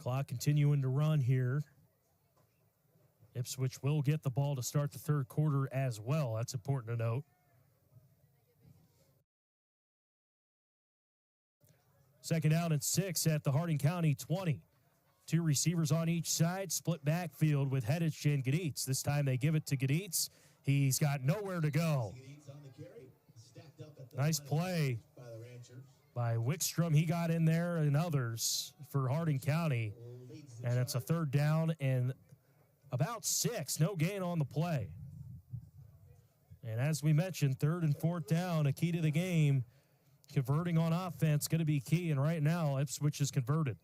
Clock continuing to run here. Ipswich will get the ball to start the third quarter as well. That's important to note. Second down and 6 at the Harding County 20. Two receivers on each side, split backfield with Hedich and Gaditz. This time they give it to Gaditz. He's got nowhere to go. Nice play by Wickstrom. He got in there and others for Harding County. And it's a third down and about 6. No gain on the play. And as we mentioned, third and fourth down, a key to the game. Converting on offense going to be key. And right now, Ipswich is converted.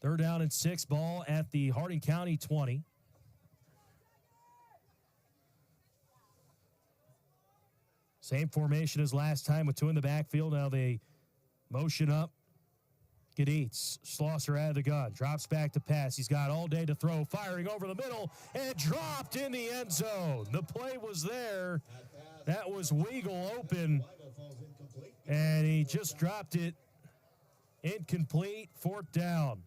Third down and 6, ball at the Harding County 20. Same formation as last time with two in the backfield. Now they motion up. Gaditz, Schlosser out of the gun, drops back to pass. He's got all day to throw, firing over the middle, and dropped in the end zone. The play was there. That was Weigel open, and he just dropped it. Incomplete, fourth down.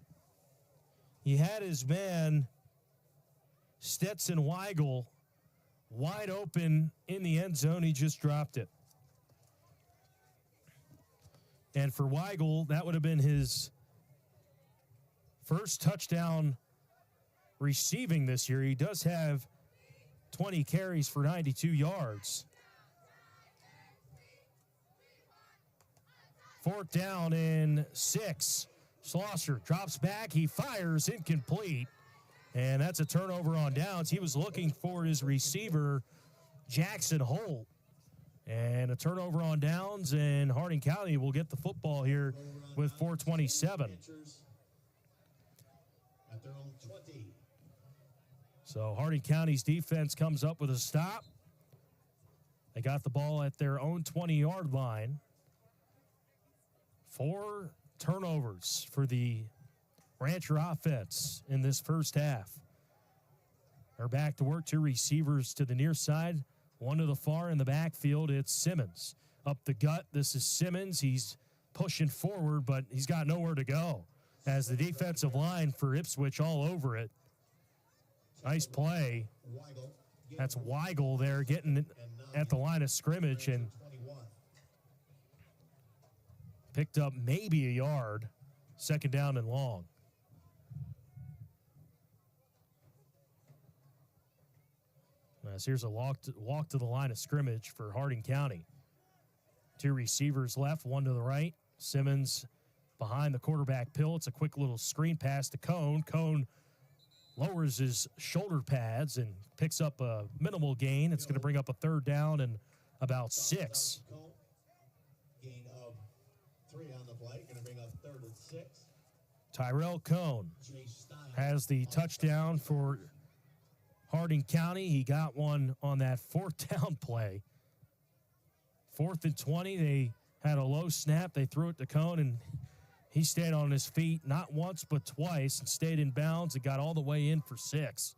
He had his man, Stetson Weigel, wide open in the end zone. He just dropped it. And for Weigel, that would have been his first touchdown receiving this year. He does have 20 carries for 92 yards. Fourth down and 6. Schlosser drops back. He fires, incomplete. And that's a turnover on downs. He was looking for his receiver, Jackson Holt. And a turnover on downs, and Harding County will get the football here with 4:27. So Harding County's defense comes up with a stop. They got the ball at their own 20-yard line. 4 turnovers for the Rancher offense in this first half. They're back to work. 2 receivers to the near side. One to the far in the backfield, it's Simmons. Up the gut, this is Simmons. He's pushing forward, but he's got nowhere to go as the defensive line for Ipswich all over it. Nice play. That's Weigel there getting at the line of scrimmage and picked up maybe a yard. Second down and long. As here's a walk to the line of scrimmage for Harding County. 2 receivers left, one to the right. Simmons behind the quarterback pill. It's a quick little screen pass to Cone. Cone lowers his shoulder pads and picks up a minimal gain. It's going to bring up a third down and about 6. Gain of 3 on the play. Going to bring up third and 6. Tyrell Cone has the touchdown for Harding County. He got one on that fourth down play. 4th and 20. They had a low snap. They threw it to Cone, and he stayed on his feet not once but twice and stayed in bounds and got all the way in for 6.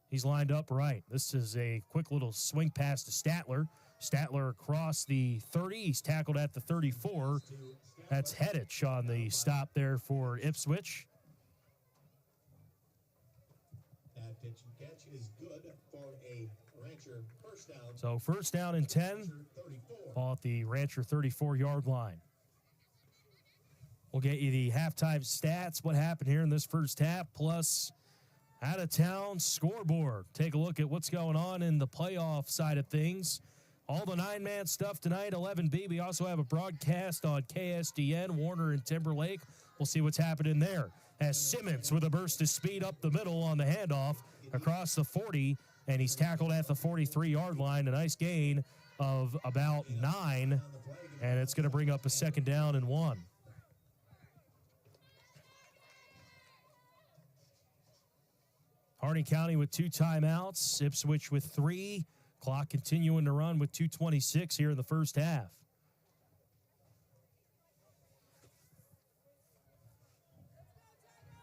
He's lined up right. This is a quick little swing pass to Statler. Statler across the 30. He's tackled at the 34. That's Hedich on the stop there for Ipswich. That pitch and catch is good for a Rancher first down. So first down and 10. Ball at the Rancher 34-yard line. We'll get you the halftime stats, what happened here in this first half, plus out-of-town scoreboard. Take a look at what's going on in the playoff side of things. All the 9-man stuff tonight, 11B. We also have a broadcast on KSDN, Warner and Timberlake. We'll see what's happening there. As Simmons with a burst of speed up the middle on the handoff across the 40, and he's tackled at the 43-yard line. A nice gain of about 9, and it's going to bring up a second down and 1. Harding County with 2 timeouts, Ipswich with 3. Clock continuing to run with 2:26 here in the first half.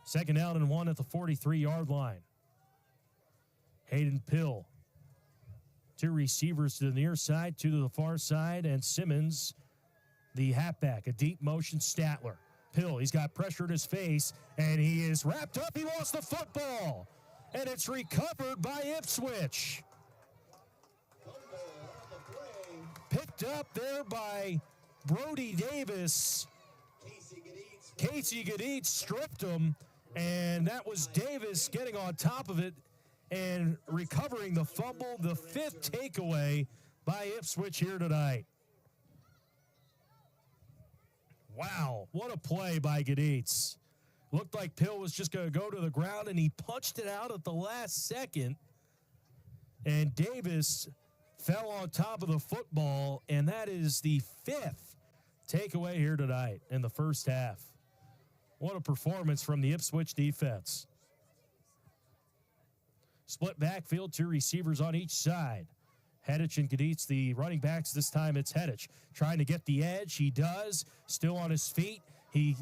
Second down and 1 at the 43-yard line. Hayden Pill. 2 receivers to the near side, 2 to the far side, and Simmons the halfback, a deep motion Statler. Pill, he's got pressure in his face, and he is wrapped up. He lost the football, and it's recovered by Ipswich. Picked up there by Brody Davis. Casey Gadid stripped him, and that was Davis getting on top of it and recovering the fumble, the 5th takeaway by Ipswich here tonight. Wow, what a play by Gadid. Looked like Pill was just going to go to the ground, and he punched it out at the last second. And Davis fell on top of the football, and that is the 5th takeaway here tonight in the first half. What a performance from the Ipswich defense. Split backfield, 2 receivers on each side. Hedich and Gaditz, the running backs. This time it's Hedich trying to get the edge. He does. Still on his feet. He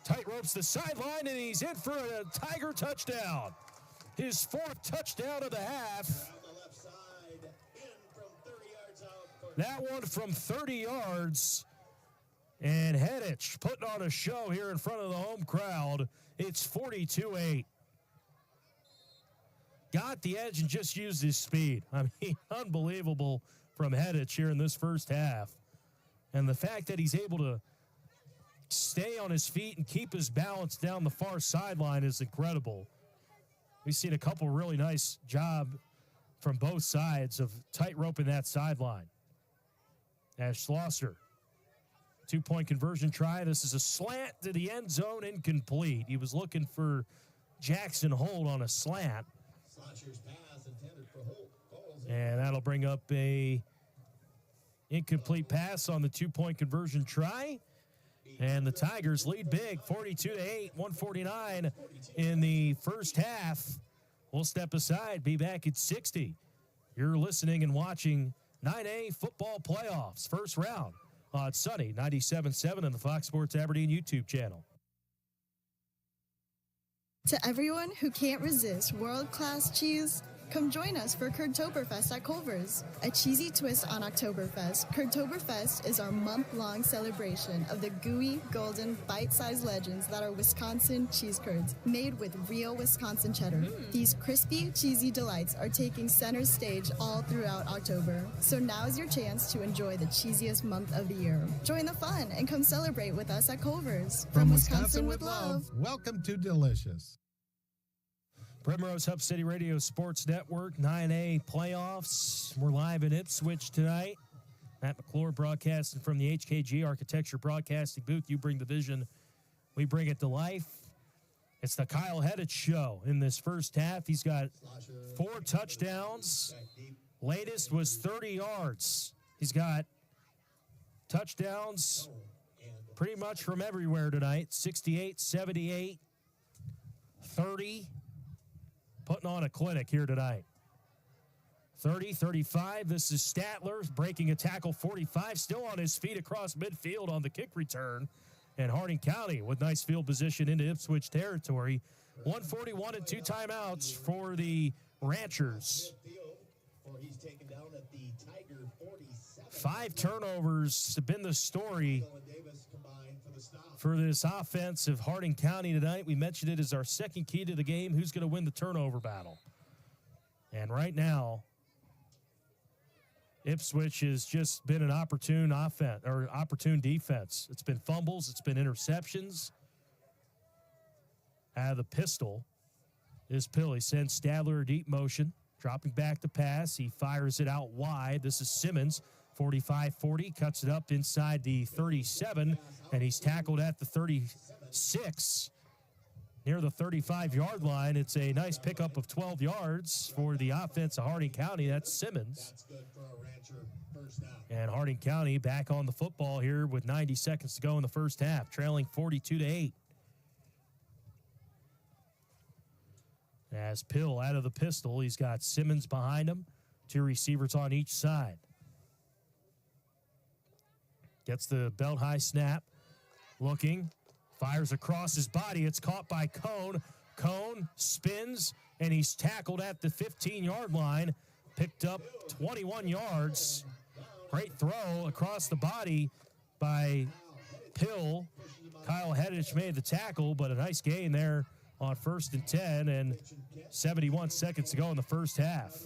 tight ropes the sideline, and he's in for a Tiger touchdown. His 4th touchdown of the half. That one from 30 yards. And Hedich putting on a show here in front of the home crowd. It's 42-8. Got the edge and just used his speed. I mean, unbelievable from Hedich here in this first half. And the fact that he's able to stay on his feet and keep his balance down the far sideline is incredible. We've seen a couple really nice job from both sides of tight roping that sideline. As Schlosser, 2-point conversion try. This is a slant to the end zone, incomplete. He was looking for Jackson Holt on a slant. And that'll bring up a incomplete pass on the 2-point conversion try. And the Tigers lead big, 42-8, 149 in the first half. We'll step aside, be back at 60. You're listening and watching 9A football playoffs, first round on Sunny 97.7 and the Fox Sports Aberdeen YouTube channel. To everyone who can't resist world-class cheese, come join us for Kurtoberfest at Culver's, a cheesy twist on Oktoberfest. Kurtoberfest is our month-long celebration of the gooey, golden, bite-sized legends that are Wisconsin cheese curds, made with real Wisconsin cheddar. These crispy, cheesy delights are taking center stage all throughout October, so now's your chance to enjoy the cheesiest month of the year. Join the fun and come celebrate with us at Culver's. From Wisconsin with love, welcome to Delicious. Primrose Hub City Radio Sports Network, 9A playoffs. We're live in Ipswich tonight. Matt McClure broadcasting from the HKG Architecture Broadcasting booth. You bring the vision, we bring it to life. It's the Kyle Hedich show in this first half. He's got 4 touchdowns. Latest was 30 yards. He's got touchdowns pretty much from everywhere tonight. 68, 78, 30. Putting on a clinic here tonight. 30, 35. This is Statler breaking a tackle. 45, still on his feet across midfield on the kick return. And Harding County with nice field position into Ipswich territory. 141 and 2 timeouts for the Ranchers. 5 turnovers have been the story for this offense of Harding County tonight. We mentioned it as our second key to the game. Who's going to win the turnover battle? And right now, Ipswich has just been an opportune offense or opportune defense. It's been fumbles. It's been interceptions. Out of the pistol is Pill. He sends Stadler a deep motion, dropping back the pass. He fires it out wide. This is Simmons. 45-40, cuts it up inside the 37, and he's tackled at the 36, near the 35-yard line. It's a nice pickup of 12 yards for the offense of Harding County. That's Simmons. And Harding County back on the football here with 90 seconds to go in the first half, trailing 42-8. As Pill out of the pistol, he's got Simmons behind him, 2 receivers on each side. Gets the belt-high snap, looking, fires across his body. It's caught by Cone. Cone spins, and he's tackled at the 15-yard line. Picked up 21 yards. Great throw across the body by Pill. Kyle Heddich made the tackle, but a nice gain there on 1st and 10, and 71 seconds to go in the first half.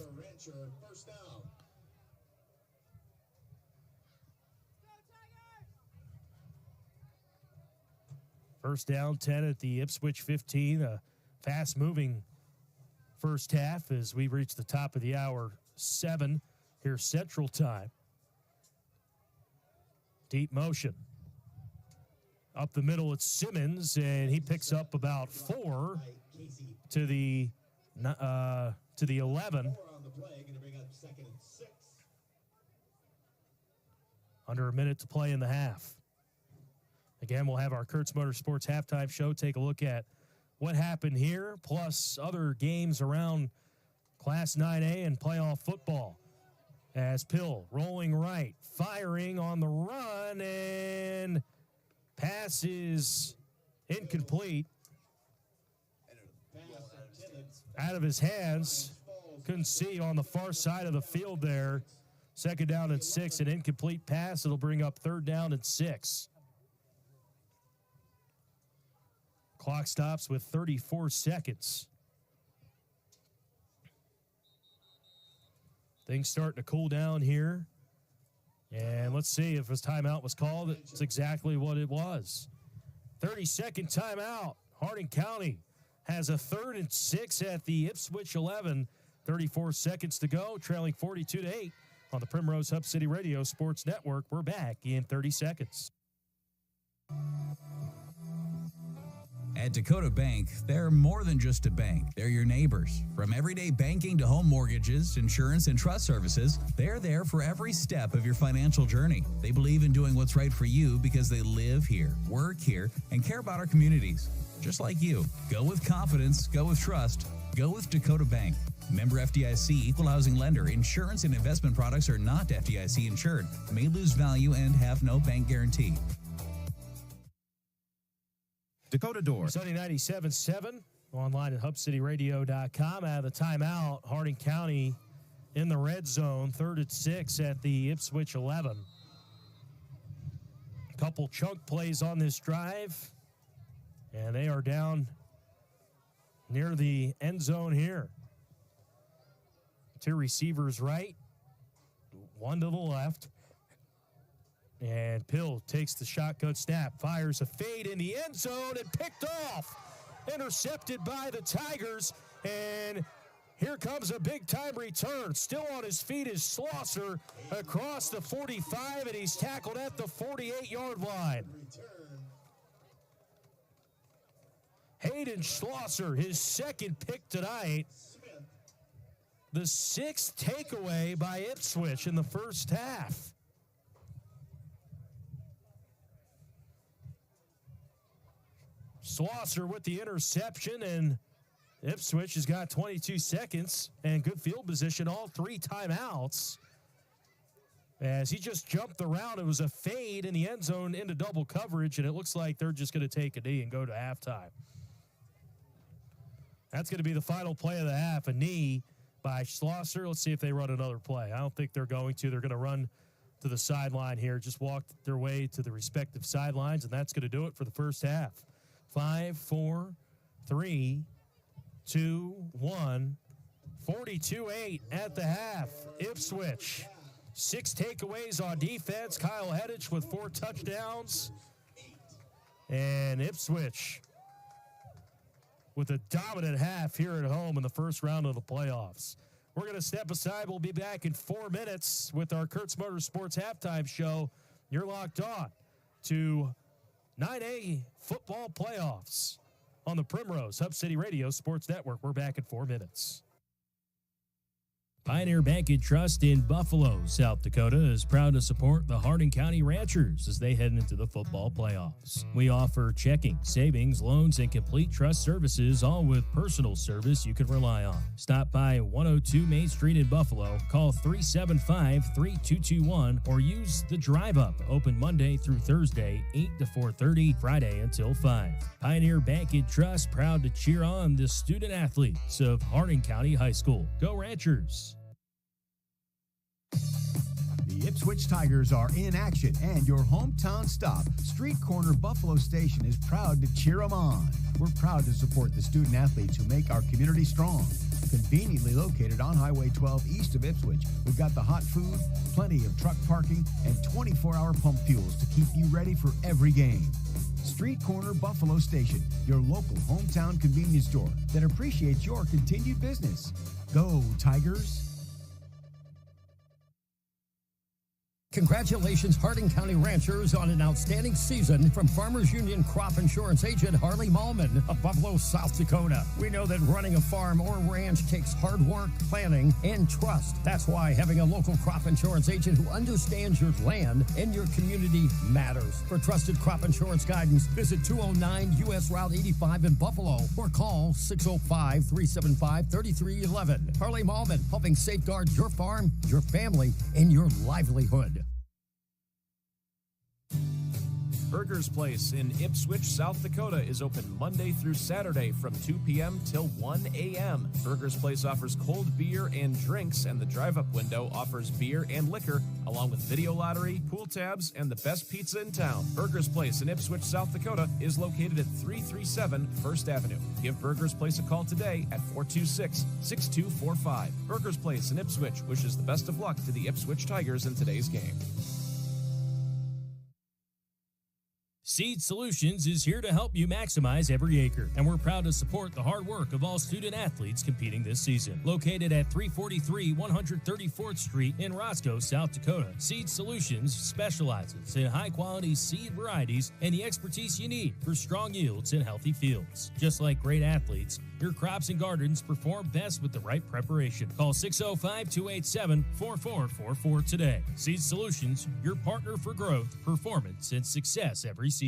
First down, 10 at the Ipswich 15. A fast-moving first half as we reach the top of the hour, 7 here Central Time. Deep motion. Up the middle, it's Simmons, and he picks up about 4 to the 11. Under a minute to play in the half. Again, we'll have our Kurtz Motorsports halftime show. Take a look at what happened here, plus other games around Class 9A and playoff football. As Pill rolling right, firing on the run, and pass is incomplete. Out of his hands. Couldn't see on the far side of the field there. 2nd down and 6, an incomplete pass. It'll bring up 3rd down and 6. Clock stops with 34 seconds. Things starting to cool down here. And let's see if his timeout was called. It's exactly what it was. 30-second timeout. Harding County has a 3rd and 6 at the Ipswich 11. 34 seconds to go, trailing 42-8 on the Primrose Hub City Radio Sports Network. We're back in 30 seconds. At Dakota Bank, they're more than just a bank. They're your neighbors. From everyday banking to home mortgages, insurance, and trust services, they're there for every step of your financial journey. They believe in doing what's right for you because they live here, work here, and care about our communities. Just like you. Go with confidence, go with trust, go with Dakota Bank. Member FDIC, equal housing lender. Insurance and investment products are not FDIC insured, may lose value, and have no bank guarantee. Dakota Door. Sunny 97.7, online at hubcityradio.com. Out of the timeout, Harding County in the red zone, 3rd and 6 at the Ipswich 11. A couple chunk plays on this drive, and they are down near the end zone here. 2 receivers right, 1 to the left. And Pill takes the shotgun snap, fires a fade in the end zone, and picked off. Intercepted by the Tigers, and here comes a big-time return. Still on his feet is Schlosser across the 45, and he's tackled at the 48-yard line. Hayden Schlosser, his 2nd pick tonight. The 6th takeaway by Ipswich in the first half. Schlosser with the interception, and Ipswich has got 22 seconds and good field position, all 3 timeouts. As he just jumped the route, it was a fade in the end zone into double coverage, and it looks like they're just going to take a knee and go to halftime. That's going to be the final play of the half, a knee by Schlosser. Let's see if they run another play. I don't think they're going to. They're going to run to the sideline here, just walk their way to the respective sidelines, and that's going to do it for the first half. 5, 4, 3, 2, 1. 42-8 at the half. Ipswich, 6 takeaways on defense. Kyle Heddich with 4 touchdowns. And Ipswich with a dominant half here at home in the first round of the playoffs. We're going to step aside. We'll be back in 4 minutes with our Kurtz Motorsports halftime show. You're locked on to 9A football playoffs on the Primrose Hub City Radio Sports Network. We're back in 4 minutes. Pioneer Bank and Trust in Buffalo, South Dakota is proud to support the Harding County Ranchers as they head into the football playoffs. We offer checking, savings, loans, and complete trust services, all with personal service you can rely on. Stop by 102 Main Street in Buffalo, call 375-3221, or use the Drive Up, open Monday through Thursday, 8 to 4:30, Friday until 5. Pioneer Bank and Trust proud to cheer on the student athletes of Harding County High School. Go Ranchers! The Ipswich Tigers are in action, and your hometown stop, Street Corner Buffalo Station, is proud to cheer them on. We're proud to support the student athletes who make our community strong. Conveniently located on Highway 12 east of Ipswich, we've got the hot food, plenty of truck parking, and 24-hour pump fuels to keep you ready for every game. Street Corner Buffalo Station, your local hometown convenience store that appreciates your continued business. Go Tigers! Congratulations, Hardin County ranchers, on an outstanding season from Farmers Union Crop Insurance Agent Harley Mallman of Buffalo, South Dakota. We know that running a farm or ranch takes hard work, planning, and trust. That's why having a local crop insurance agent who understands your land and your community matters. For trusted crop insurance guidance, visit 209 U.S. Route 85 in Buffalo or call 605-375-3311. Harley Mallman, helping safeguard your farm, your family, and your livelihood. Burger's Place in Ipswich, South Dakota is open Monday through Saturday from 2 p.m. till 1 a.m. Burger's Place offers cold beer and drinks, and the drive-up window offers beer and liquor, along with video lottery, pool tabs, and the best pizza in town. Burger's Place in Ipswich, South Dakota is located at 337 First Avenue. Give Burger's Place a call today at 426-6245. Burger's Place in Ipswich wishes the best of luck to the Ipswich Tigers in today's game. Seed Solutions is here to help you maximize every acre, and we're proud to support the hard work of all student athletes competing this season. Located at 343 134th Street in Roscoe, South Dakota, Seed Solutions specializes in high-quality seed varieties and the expertise you need for strong yields and healthy fields. Just like great athletes, your crops and gardens perform best with the right preparation. Call 605-287-4444 today. Seed Solutions, your partner for growth, performance, and success every season.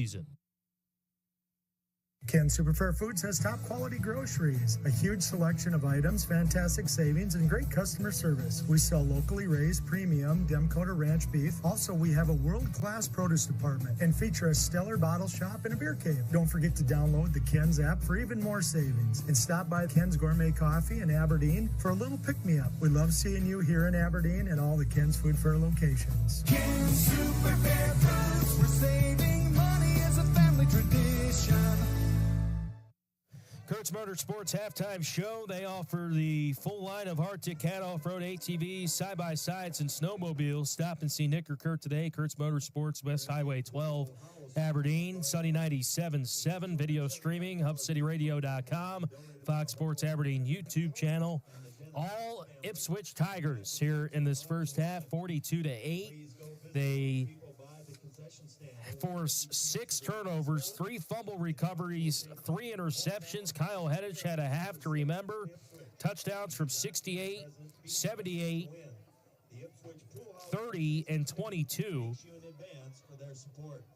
Ken Superfair Foods has top quality groceries, a huge selection of items, fantastic savings, and great customer service. We sell locally raised premium Demcoder Ranch beef. Also, we have a world-class produce department and feature a stellar bottle shop and a beer cave. Don't forget to download the Ken's app for even more savings, and stop by Ken's Gourmet Coffee in Aberdeen for a little pick-me-up. We love seeing you here in Aberdeen and all the Ken's Food Fair locations. Ken's Superfair Foods, we're saving money as a family tradition. Kurtz Motorsports halftime show. They offer the full line of Arctic Cat off-road ATVs, side-by-sides, and snowmobiles. Stop and see Nick or Kurt today. Kurtz Motorsports, West Highway 12, Aberdeen. Sunny 97.7, video streaming, hubcityradio.com, Fox Sports Aberdeen YouTube channel. All Ipswich Tigers here in this first half, 42-8. They force 6 turnovers, 3 fumble recoveries, 3 interceptions. Kyle Heddich had a half to remember. Touchdowns from 68, 78, 30, and 22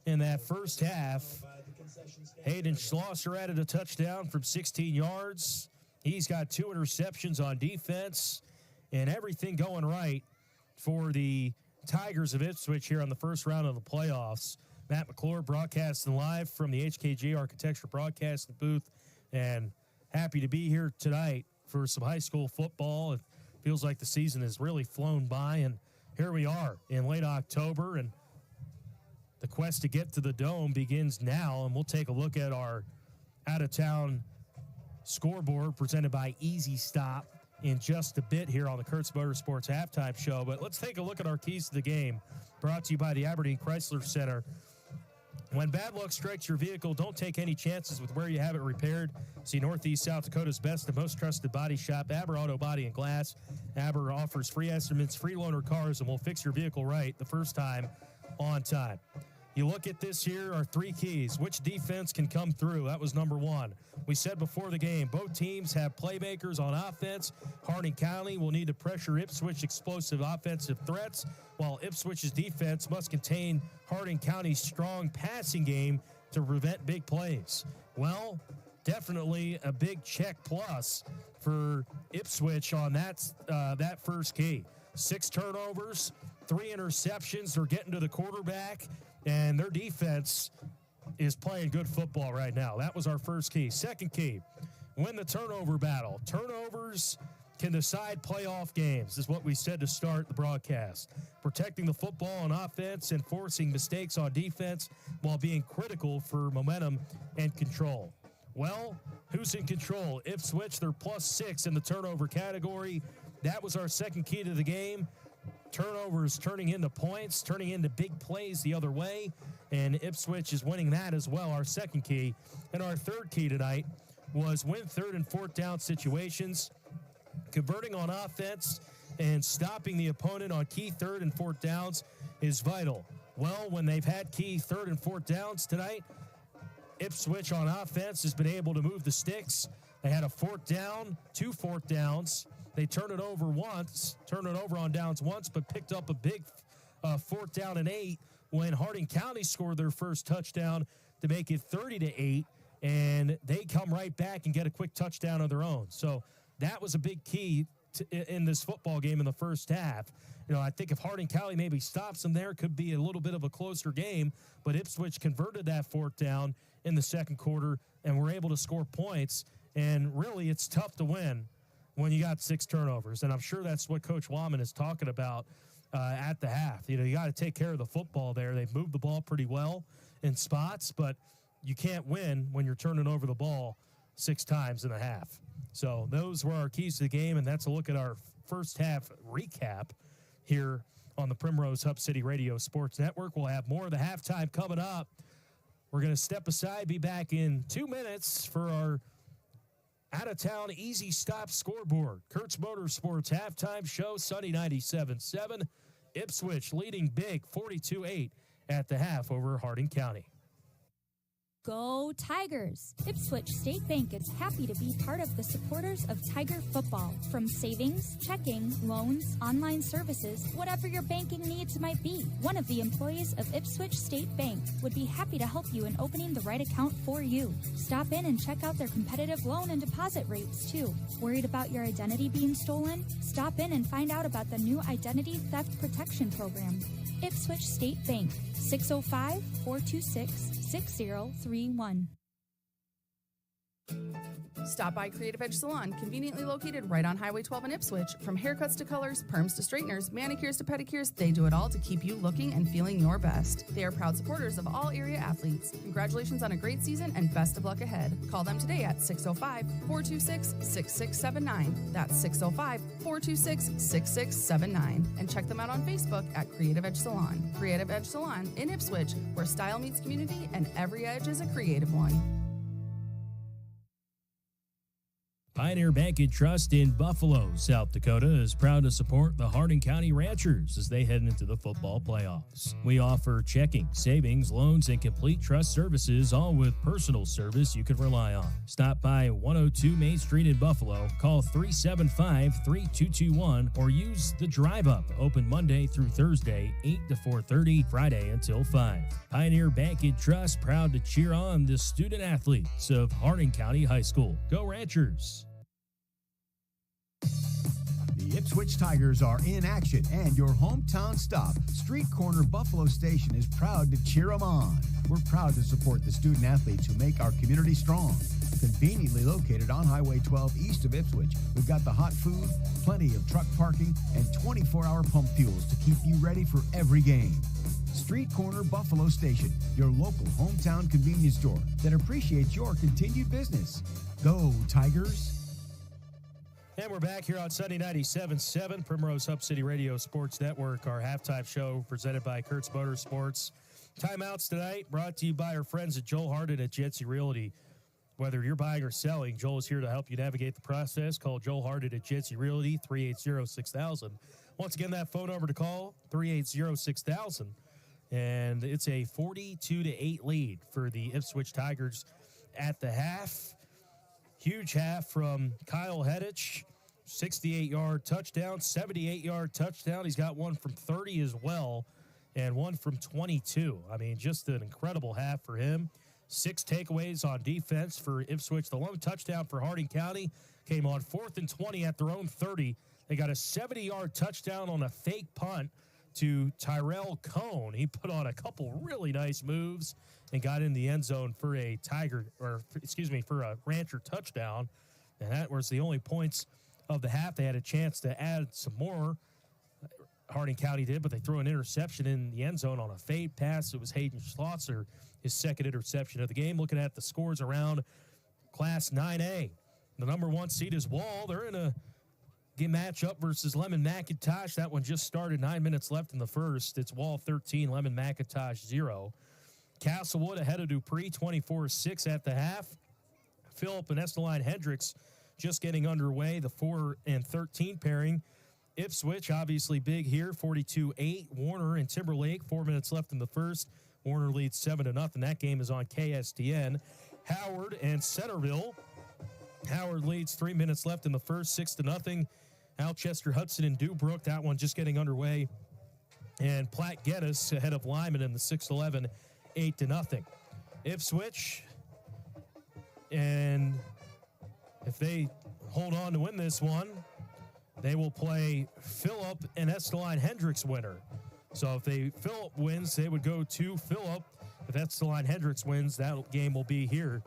in that first half. Hayden Schlosser added a touchdown from 16 yards. He's got 2 interceptions on defense, and everything going right for the Tigers of Ipswich here on the first round of the playoffs. Matt McClure broadcasting live from the HKG Architecture broadcasting booth, and happy to be here tonight for some high school football. It feels like the season has really flown by, and here we are in late October, and the quest to get to the Dome begins now, and we'll take a look at our out-of-town scoreboard presented by Easy Stop in just a bit here on the Kurtz Motorsports halftime show. But let's take a look at our keys to the game, brought to you by the Aberdeen Chrysler Center. When bad luck strikes your vehicle, don't take any chances with where you have it repaired. See Northeast South Dakota's best and most trusted body shop, Aber Auto Body and Glass. Aber offers free estimates, free loaner cars, and will fix your vehicle right the first time on time. You look at this here, our 3 keys. Which defense can come through? That was number 1. We said before the game, both teams have playmakers on offense. Hardin County will need to pressure Ipswich explosive offensive threats, while Ipswich's defense must contain Hardin County's strong passing game to prevent big plays. Well, definitely a big check plus for Ipswich on that first key. 6 turnovers, 3 interceptions. They're getting to the quarterback, and their defense is playing good football right now. That was our first key. Second key, win the turnover battle. Turnovers can decide playoff games, is what we said to start the broadcast. Protecting the football on offense and forcing mistakes on defense while being critical for momentum and control. Well, who's in control? Ipswich, they're +6 in the turnover category. That was our second key to the game. Turnovers turning into points, turning into big plays the other way, and Ipswich is winning that as well, our second key. And our third key tonight was win third and fourth down situations. Converting on offense and stopping the opponent on key third and fourth downs is vital. Well, when they've had key third and fourth downs tonight, Ipswich on offense has been able to move the sticks. They had a fourth down, 2 fourth downs. They turned it over on downs once, but picked up a big fourth down and 8 when Harding County scored their first touchdown to make it 30-8, and they come right back and get a quick touchdown of their own. So that was a big key in this football game in the first half. You know, I think if Harding County maybe stops them there, could be a little bit of a closer game, but Ipswich converted that fourth down in the second quarter and were able to score points, and really it's tough to win when you got 6 turnovers, and I'm sure that's what Coach Wallman is talking about at the half. You know, you got to take care of the football there. They've moved the ball pretty well in spots, but you can't win when you're turning over the ball 6 times in a half. So those were our keys to the game, and that's a look at our first half recap here on the Primrose Hub City Radio Sports Network. We'll have more of the halftime coming up. We're going to step aside, be back in 2 minutes for our out-of-town easy stop scoreboard. Kurtz Motorsports halftime show, Sunny 97.7. Ipswich leading big 42-8 at the half over Harding County. Go Tigers! Ipswich State Bank is happy to be part of the supporters of Tiger football. From savings, checking, loans, online services, whatever your banking needs might be, one of the employees of Ipswich State Bank would be happy to help you in opening the right account for you. Stop in and check out their competitive loan and deposit rates, too. Worried about your identity being stolen? Stop in and find out about the new Identity Theft Protection Program. Ipswich State Bank, 605-426-6031. Stop by Creative Edge Salon, conveniently located right on Highway 12 in Ipswich. From haircuts to colors, perms to straighteners, manicures to pedicures, they do it all to keep you looking and feeling your best. They are proud supporters of all area athletes. Congratulations on a great season and best of luck ahead. Call them today at 605-426-6679. That's 605-426-6679. And check them out on Facebook at Creative Edge Salon. Creative Edge Salon in Ipswich, where style meets community and every edge is a creative one. Pioneer Bank and Trust in Buffalo, South Dakota is proud to support the Harding County Ranchers as they head into the football playoffs. We offer checking, savings, loans, and complete trust services, all with personal service you can rely on. Stop by 102 Main Street in Buffalo, call 375-3221, or use the Drive Up, open Monday through Thursday, 8 to 4:30, Friday until 5. Pioneer Bank and Trust proud to cheer on the student athletes of Harding County High School. Go Ranchers! The Ipswich Tigers are in action, and your hometown stop, Street Corner Buffalo Station, is proud to cheer them on. We're proud to support the student athletes who make our community strong. Conveniently located on Highway 12 east of Ipswich, we've got the hot food, plenty of truck parking, and 24-hour pump fuels to keep you ready for every game. Street Corner Buffalo Station, your local hometown convenience store that appreciates your continued business. Go Tigers! And we're back here on Sunday 97.7, Primrose Hub City Radio Sports Network, our halftime show presented by Kurtz Motorsports. Timeouts tonight brought to you by our friends at Joel Harden at Jency Realty. Whether you're buying or selling, Joel is here to help you navigate the process. Call Joel Harden at Jency Realty, 380-6000. Once again, that phone number to call, 380-6000. And it's a 42-8 lead for the Ipswich Tigers at the half. Huge half from Kyle Hedich, 68-yard touchdown, 78-yard touchdown. He's got one from 30 as well, and one from 22. I mean, just an incredible half for him. 6 takeaways on defense for Ipswich. The lone touchdown for Harding County came on 4th and 20 at their own 30. They got a 70-yard touchdown on a fake punt to Tyrell Cone. He put on a couple really nice moves and got in the end zone for a for a Rancher touchdown. And that was the only points of the half. They had a chance to add some more. Harding County did, but they threw an interception in the end zone on a fade pass. It was Hayden Schlosser, his second interception of the game. Looking at the scores around Class 9A. The number 1 seed is Wall. They're in a game matchup versus Lemon McIntosh. That one just started, 9 minutes left in the first. It's Wall 13, Lemon McIntosh 0. Castlewood ahead of Dupree, 24-6 at the half. Phillip and Esteline Hendricks just getting underway, the 4 and 13 pairing. Ipswich, obviously big here, 42-8. Warner and Timberlake, 4 minutes left in the first. Warner leads 7-0. That game is on KSTN. Howard and Centerville. Howard leads 3 minutes left in the first, 6-0. Alchester, Hudson, and Dewbrook, that one just getting underway. And Platte Geddes ahead of Lyman in the 6-11, 8-0. Ipswich, and if they hold on to win this one, they will play Phillip and Esteline Hendricks winner. So if Phillip wins, they would go to Phillip. If Esteline Hendricks wins, that game will be here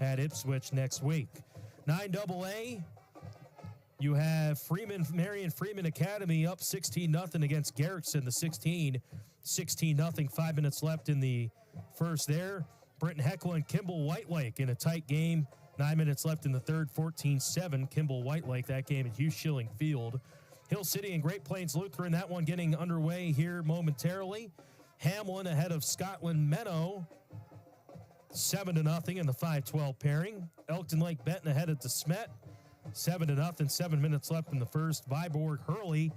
at Ipswich next week. 9AA, you have Marion Freeman Academy up 16-0 against Garrickson, the 16-0, 5 minutes left in the first there. Britton Heckle and Kimball Whitelake in a tight game. 9 minutes left in the third, 14-7. Kimball Whitelake, that game at Hugh Schilling Field. Hill City and Great Plains Lutheran, that one getting underway here momentarily. Hamlin ahead of Scotland Meadow, 7-0 in the 5-12 pairing. Elkton Lake Benton ahead of DeSmet, 7-0, 7 minutes left in the first. Viborg Hurley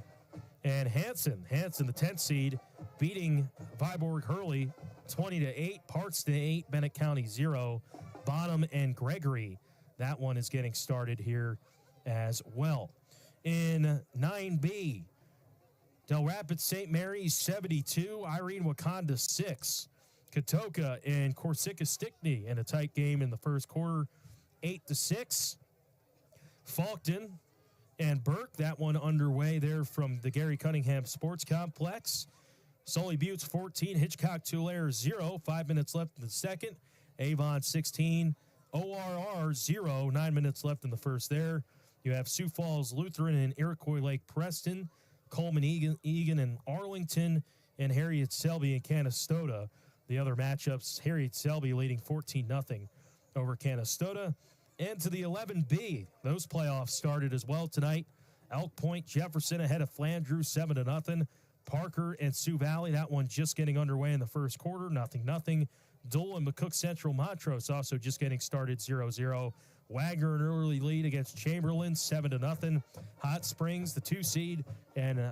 and Hanson, the 10th seed, beating Viborg Hurley 20-8, Parks to 8, Bennett County 0. Bonham and Gregory, that one is getting started here as well. In 9B, Del Rapids St. Mary's 72, Irene Wakanda 6. Katoka and Corsica Stickney in a tight game in the first quarter, 8-6. Faulkton and Burke, that one underway there from the Gary Cunningham Sports Complex. Sully Buttes 14, Hitchcock Tulare 0, 5 minutes left in the second. Avon 16, ORR 0, 9 minutes left in the first there. You have Sioux Falls Lutheran and Iroquois Lake Preston, Coleman Egan and Arlington, and Harriet Selby and Canastota. The other matchups, Harriet Selby leading 14-0 over Canastota. And to the 11B, those playoffs started as well tonight. Elk Point Jefferson ahead of Flandreau 7-0. Parker and Sioux Valley, that one just getting underway in the first quarter, 0-0. Dole and McCook Central Montrose also just getting started 0-0. Wagner an early lead against Chamberlain 7-0. Hot Springs the 2 seed and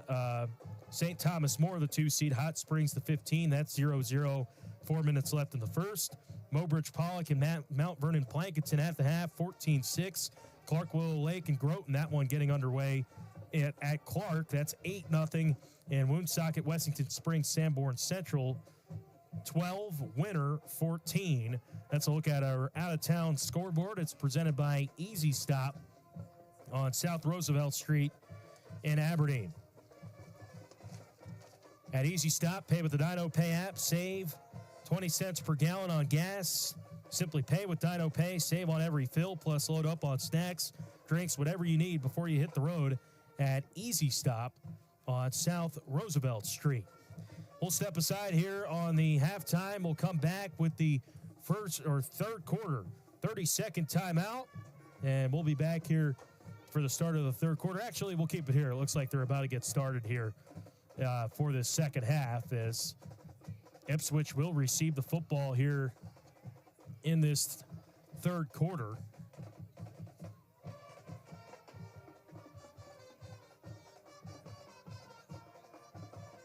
St. Thomas More the 2 seed. Hot Springs the 15, that's 0-0. 4 minutes left in the first. Mobridge Pollock and Mount Vernon Plankinton at the half 14-6. Clark Willow Lake and Groton, that one getting underway at Clark, that's 8-0. And Woonsocket Wessington Springs Sanborn Central 12, winner 14. That's a look at our out-of-town scoreboard. It's presented by Easy Stop on South Roosevelt Street in Aberdeen. At Easy Stop, pay with the Dino Pay app. Save 20 cents per gallon on gas. Simply pay with Dino Pay. Save on every fill, plus load up on snacks, drinks, whatever you need before you hit the road at Easy Stop on South Roosevelt Street. We'll step aside here on the halftime. We'll come back with the first or third quarter, 30-second timeout, and we'll be back here for the start of the third quarter. Actually, we'll keep it here. It looks like they're about to get started here for this second half as Ipswich will receive the football here in this third quarter.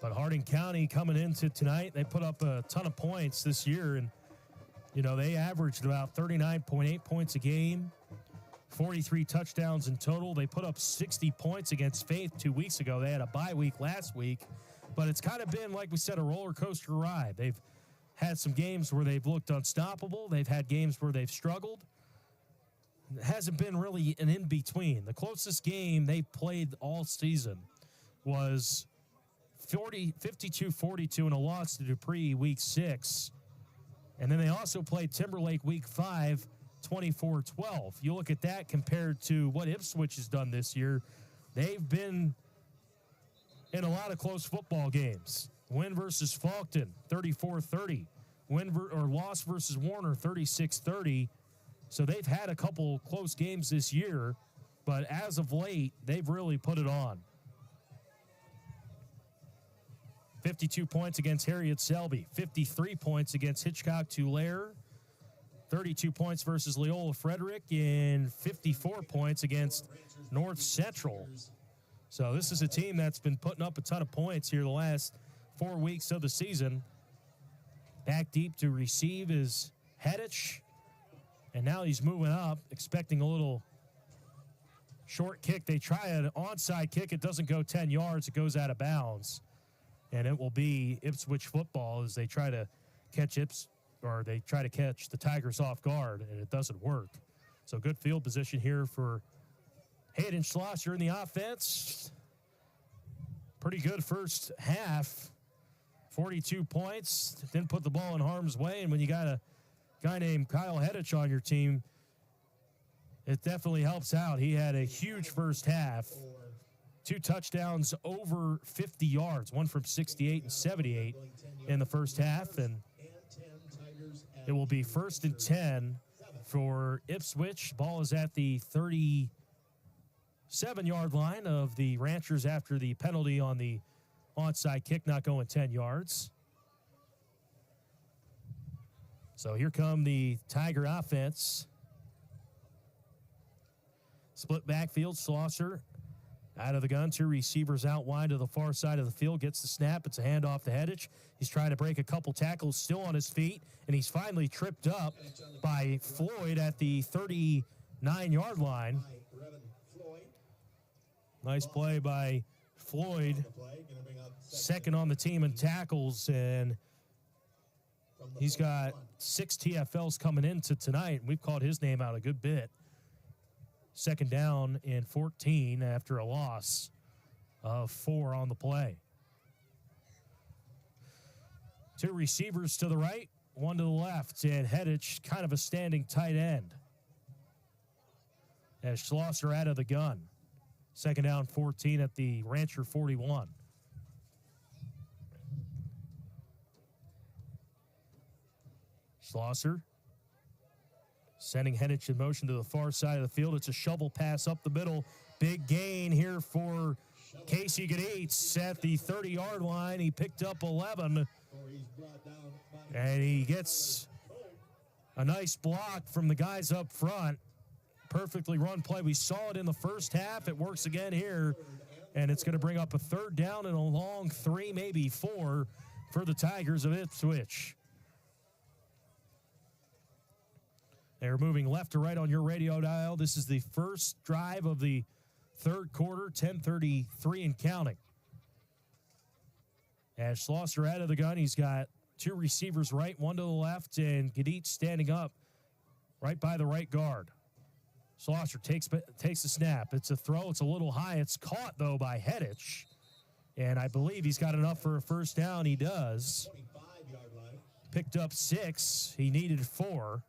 But Harding County coming into tonight, they put up a ton of points this year, and, you know, they averaged about 39.8 points a game, 43 touchdowns in total. They put up 60 points against Faith 2 weeks ago. They had a bye week last week, but it's kind of been, like we said, a roller coaster ride. They've had some games where they've looked unstoppable. They've had games where they've struggled. It hasn't been really an in-between. The closest game they played all season was 52-42 in a loss to Dupree week 6. And then they also played Timberlake week 5, 24-12. You look at that compared to what Ipswich has done this year. They've been in a lot of close football games. Win versus Faulkton, 34-30. Loss versus Warner, 36-30. So they've had a couple close games this year, but as of late, they've really put it on. 52 points against Harriet Selby, 53 points against Hitchcock Tulare, 32 points versus Leola Frederick, and 54 points against North Central. So this is a team that's been putting up a ton of points here the last 4 weeks of the season. Back deep to receive is Hedich, and now he's moving up, expecting a little short kick. They try an onside kick. It doesn't go 10 yards. It goes out of bounds. And it will be Ipswich football as they try to catch the Tigers off guard, and it doesn't work. So good field position here for Hayden Schlosser in the offense. Pretty good first half. 42 points. Didn't put the ball in harm's way, and when you got a guy named Kyle Hedich on your team, it definitely helps out. He had a huge first half. 2 touchdowns over 50 yards, one from 68 and 78 in the first half, and it will be 1st and 10 for Ipswich. Ball is at the 37-yard line of the Ranchers after the penalty on the onside kick, not going 10 yards. So here come the Tiger offense. Split backfield, Schlosser out of the gun, 2 receivers out wide to the far side of the field, gets the snap. It's a handoff to Hedich. He's trying to break a couple tackles, still on his feet, and he's finally tripped up by Floyd at the 39-yard line. Nice play by Floyd, second on the team in tackles, and he's got 6 TFLs coming into tonight. We've called his name out a good bit. 2nd down and 14 after a loss of 4 on the play. 2 receivers to the right, 1 to the left, and Hedich kind of a standing tight end as Schlosser out of the gun. 2nd down, 14 at the Rancher 41. Schlosser sending Hedich in motion to the far side of the field. It's a shovel pass up the middle. Big gain here for Casey Gates at the 30-yard line. He picked up 11. And he gets a nice block from the guys up front. Perfectly run play. We saw it in the first half. It works again here. And it's going to bring up a 3rd down and a long 3, maybe 4 for the Tigers of Ipswich. They're moving left to right on your radio dial. This is the first drive of the 3rd quarter, 10:33 and counting. As Schlosser out of the gun, he's got 2 receivers right, 1 to the left, and Gadit standing up right by the right guard. Schlosser takes the snap. It's a throw. It's a little high. It's caught, though, by Hedich. And I believe he's got enough for a first down. He does. Picked up 6. He needed 4.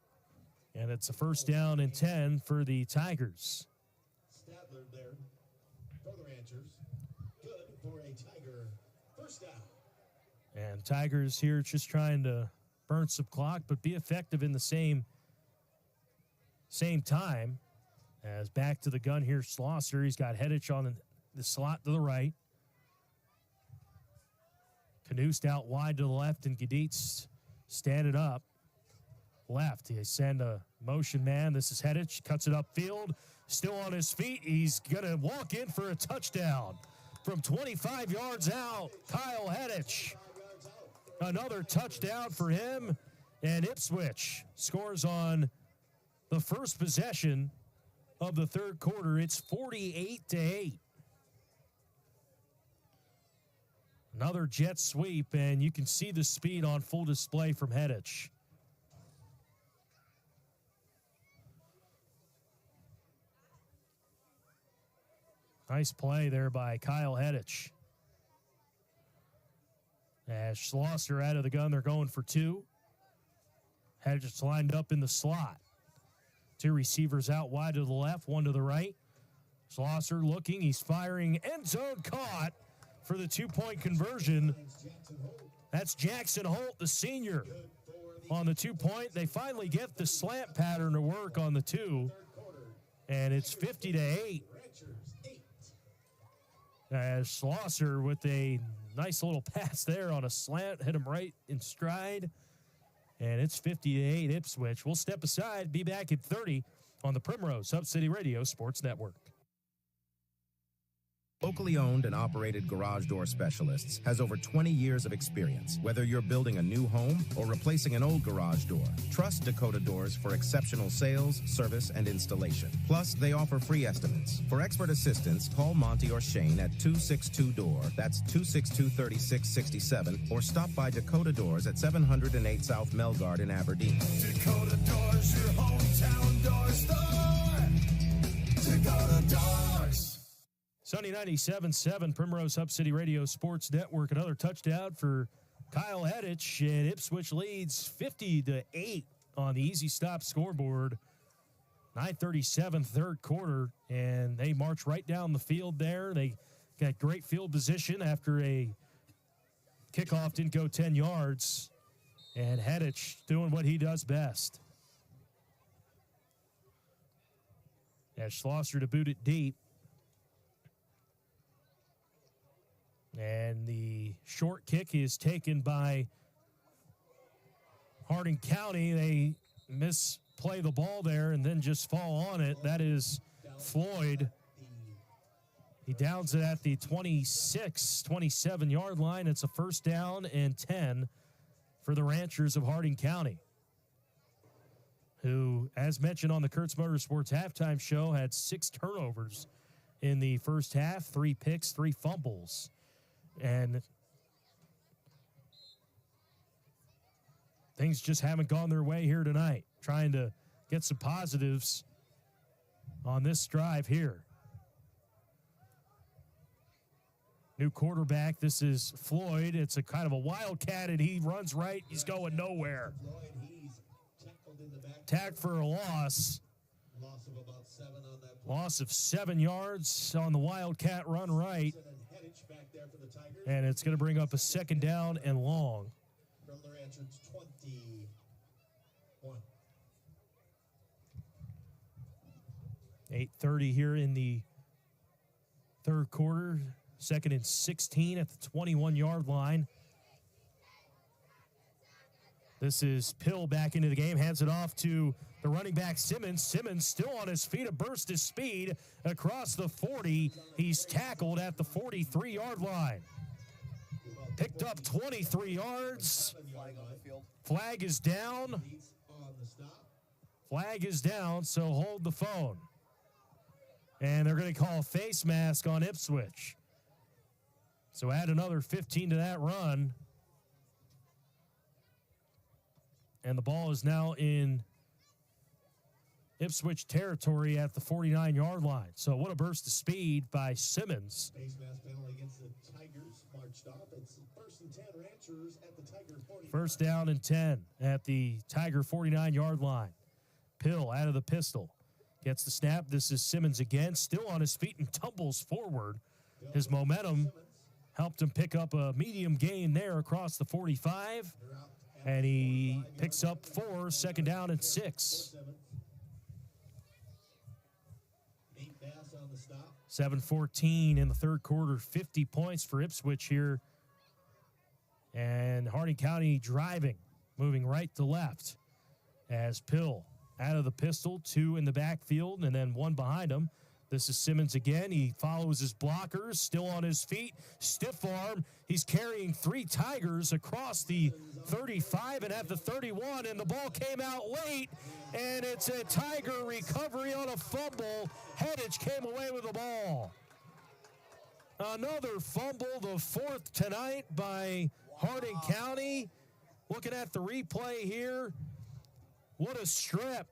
And it's a 1st down and 10 for the Tigers. Stadler there for the Ranchers. Good for a Tiger 1st down. And Tigers here just trying to burn some clock, but be effective in the same time. As back to the gun here, Schlosser. He's got Hedich on the slot to the right. Canoosed out wide to the left, and Gaditz standing up. Left. They send a motion man. This is Hedich. Cuts it upfield. Still on his feet. He's going to walk in for a touchdown. From 25 yards out, Kyle Hedich. Another touchdown for him. And Ipswich scores on the first possession of the 3rd quarter. It's 48-8. Another jet sweep, and you can see the speed on full display from Hedich. Nice play there by Kyle Hedich. As Schlosser out of the gun, they're going for 2. Hedich lined up in the slot. Two receivers out wide to the left, one to the right. Schlosser looking, he's firing, end zone caught for the two-point conversion. That's Jackson Holt, the senior, on the 2-point. They finally get the slant pattern to work on the two, and it's 50-8. As Schlosser with a nice little pass there on a slant, hit him right in stride, and it's 50-8 Ipswich. We'll step aside, be back at 30 on the Primrose Hub City Radio Sports Network. Locally owned and operated Garage Door Specialists has over 20 years of experience. Whether you're building a new home or replacing an old garage door, trust Dakota Doors for exceptional sales, service, and installation. Plus, they offer free estimates. For expert assistance, call Monty or Shane at 262-DOOR, that's 262-3667, or stop by Dakota Doors at 708 South Melgard in Aberdeen. Dakota Doors, your hometown door store. Dakota Doors. Sunny 97.7 Primrose Hub City Radio Sports Network. Another touchdown for Kyle Hedich, and Ipswich leads 50-8 on the Easy Stop scoreboard. 9:37 third quarter, and they march right down the field there. They got great field position after a kickoff didn't go 10 yards, and Hedich doing what he does best. As Schlosser to boot it deep. And the short kick is taken by Harding County. They misplay the ball there and then just fall on it. That is Floyd. He downs it at the 26, 27-yard line. It's a first down and 10 for the Ranchers of Harding County, who, as mentioned on the Kurtz Motorsports halftime show, had 6 turnovers in the first half, 3 picks, 3 fumbles. And things just haven't gone their way here tonight. Trying to get some positives on this drive here. New quarterback. This is Floyd. It's a kind of a wildcat, and he runs right. He's going nowhere. Tacked for a loss. Loss of 7 yards on the wildcat run right. And it's going to bring up a second down and long. From the Ranchers, 21. 8:30 here in the third quarter. Second and 16 at the 21-yard line. This is Pill back into the game. Hands it off to the running back, Simmons. Simmons still on his feet. A burst of speed across the 40. He's tackled at the 43-yard line. Picked up 23 yards. Flag is down. Flag is down, so hold the phone. And they're going to call a face mask on Ipswich. So add another 15 to that run. And the ball is now in Ipswich territory at the 49-yard line. So what a burst of speed by Simmons. Face mask penalty against the Tigers marched off. It's first and 10 Ranchers at the Tiger 49. First down and 10 at the Tiger 49-yard line. Pill out of the pistol. Gets the snap. This is Simmons again, still on his feet and tumbles forward. His momentum helped him pick up a medium gain there across the 45. And he picks up 4, second down and 6. 7:14 in the third quarter, 50 points for Ipswich here. And Harding County driving, moving right to left as Pill out of the pistol, 2 in the backfield, and then 1 behind him. This is Simmons again. He follows his blockers, still on his feet, stiff arm. He's carrying 3 Tigers across the 35 and at the 31, and the ball came out late, and it's a Tiger recovery on a fumble. Hedich came away with the ball. Another fumble, the 4th tonight by Harding County. Looking at the replay here, what a strip.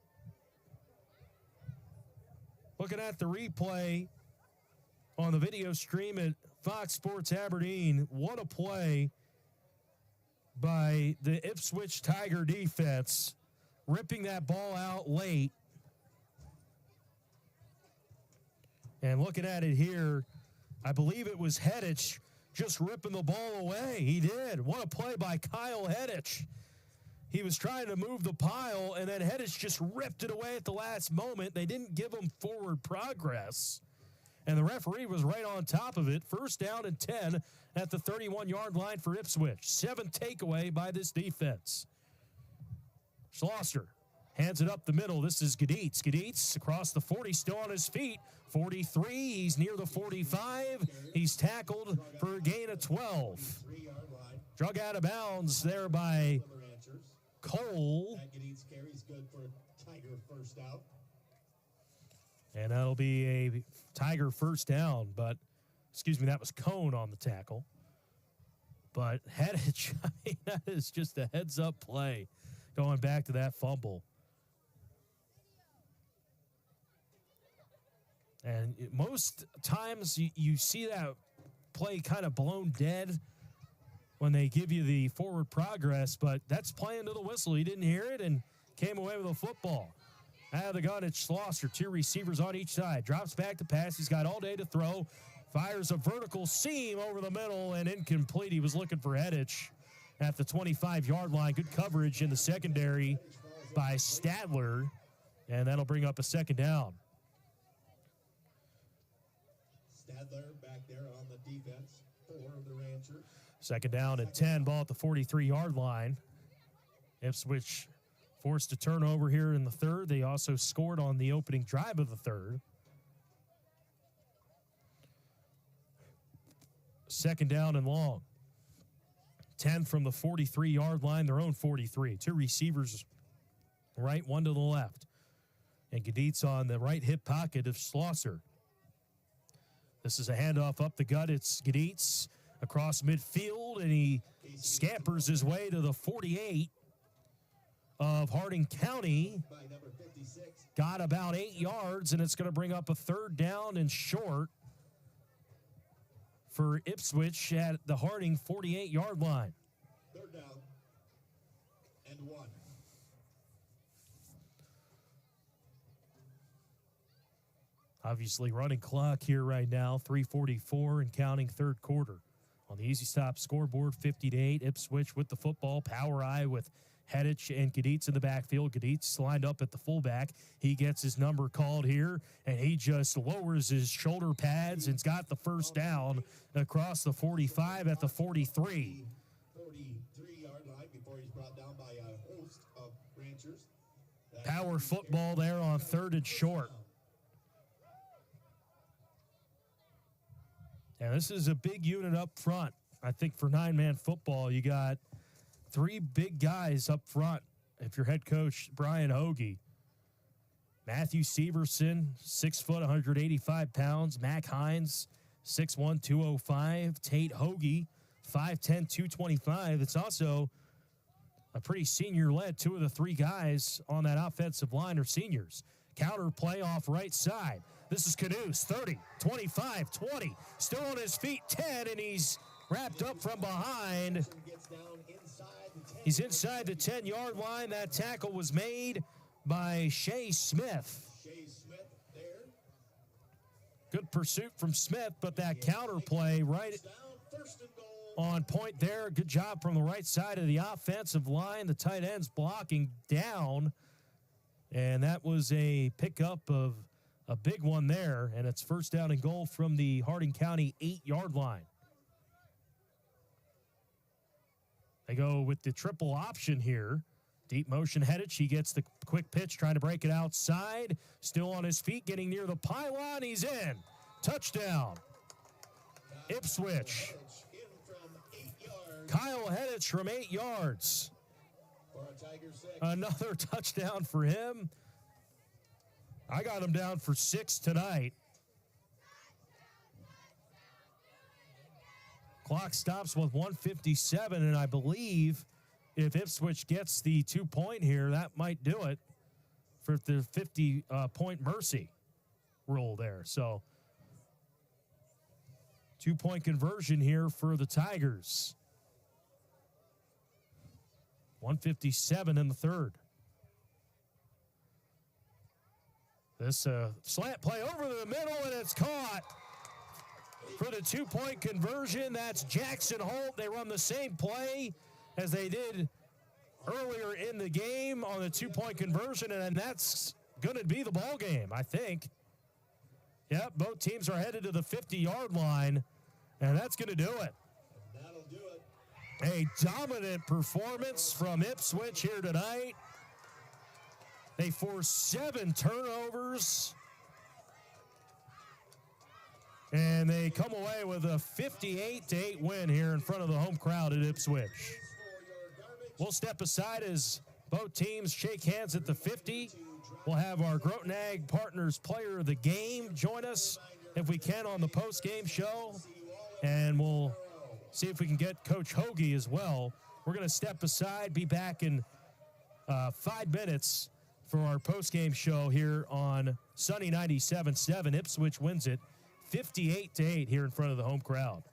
Looking at the replay on the video stream at Fox Sports Aberdeen, what a play by the Ipswich Tiger defense, ripping that ball out late And looking at it here, I believe it was Hedich just ripping the ball away. He did. What a play by Kyle Hedich. He was trying to move the pile, and then Hedich just ripped it away at the last moment. They didn't give him forward progress, and the referee was right on top of it. First down and 10 at the 31-yard line for Ipswich. 7th takeaway by this defense. Schlosser hands it up the middle. This is Gaditz. Gaditz across the 40, still on his feet. 43, he's near the 45. He's tackled for a gain of 12. Drug out of bounds there by Cole. And that'll be a Tiger first down, but, excuse me, that was Cone on the tackle. But Hedich, I mean, that is just a heads-up play going back to that fumble. And most times you see that play kind of blown dead when they give you the forward progress, but that's playing to the whistle. He didn't hear it and came away with a football. Out of the gun, it's Schlosser. 2 receivers on each side. Drops back to pass. He's got all day to throw. Fires a vertical seam over the middle and incomplete. He was looking for Hedich at the 25-yard line. Good coverage in the secondary by Stadler, and that'll bring up a second down. Stadler back there on the defense for the Ranchers. Second down and 10, ball at the 43-yard line. Ipswich forced a turnover here in the third. They also scored on the opening drive of the third. Second down and long. 10 from the 43-yard line, their own 43. 2 receivers right, 1 to the left. And Gaditz on the right hip pocket of Schlosser. This is a handoff up the gut. It's Gaditz across midfield, and he scampers his way to the 48 of Harding County. Got about 8 yards, and it's going to bring up a third down and short for Ipswich at the Harding 48-yard line. Third down and 1. Obviously running clock here right now, 3:44 and counting third quarter. On the Easy Stop scoreboard, 50-8, Ipswich with the football. Power eye with Hedich and Gaditz in the backfield. Gaditz lined up at the fullback. He gets his number called here, and he just lowers his shoulder pads and's got the first down across the 45 at the 43. 43-yard line before he's brought down by a host of Ranchers. Power football there on third and short. And this is a big unit up front. I think for 9-man football, you got 3 big guys up front. If you're head coach Brian Hoagie, Matthew Severson, 6 foot, 185 pounds. Mac Hines, 6'1", 205. Tate Hoagie, 5'10", 225. It's also a pretty senior-led. 2 of the 3 guys on that offensive line are seniors. Counter play off right side. This is Caduce, 30, 25, 20. Still on his feet, 10, and he's wrapped up from behind. He's inside the 10-yard line. That tackle was made by Shea Smith. Good pursuit from Smith, but that counter play right on point there. Good job from the right side of the offensive line. The tight end's blocking down, and that was a pickup of a big one there, and it's first down and goal from the Harding County 8-yard line. They go with the triple option here. Deep motion Hedich. He gets the quick pitch, trying to break it outside. Still on his feet, getting near the pylon. He's in. Touchdown. Ipswich. Kyle Hedich from 8 yards. Another touchdown for him. I got him down for 6 tonight. Clock stops with 1:57, and I believe if Ipswich gets the 2-point here, that might do it for the 50-point mercy rule there. So 2-point conversion here for the Tigers. 1:57 in the third. This slant play over the middle, and it's caught for the two-point conversion. That's Jackson Holt. They run the same play as they did earlier in the game on the two-point conversion, and that's going to be the ball game, I think. Yep, both teams are headed to the 50-yard line, and that's going to do it. That'll do it. A dominant performance from Ipswich here tonight. They forced 7 turnovers, and they come away with a 58-8 win here in front of the home crowd at Ipswich. We'll step aside as both teams shake hands at the 50. We'll have our Groton Ag Partners Player of the Game join us if we can on the post-game show, and we'll see if we can get Coach Hoagie as well. We're going to step aside, be back in 5 minutes for our post-game show here on Sunny 97.7. Ipswich wins it 58-8 here in front of the home crowd.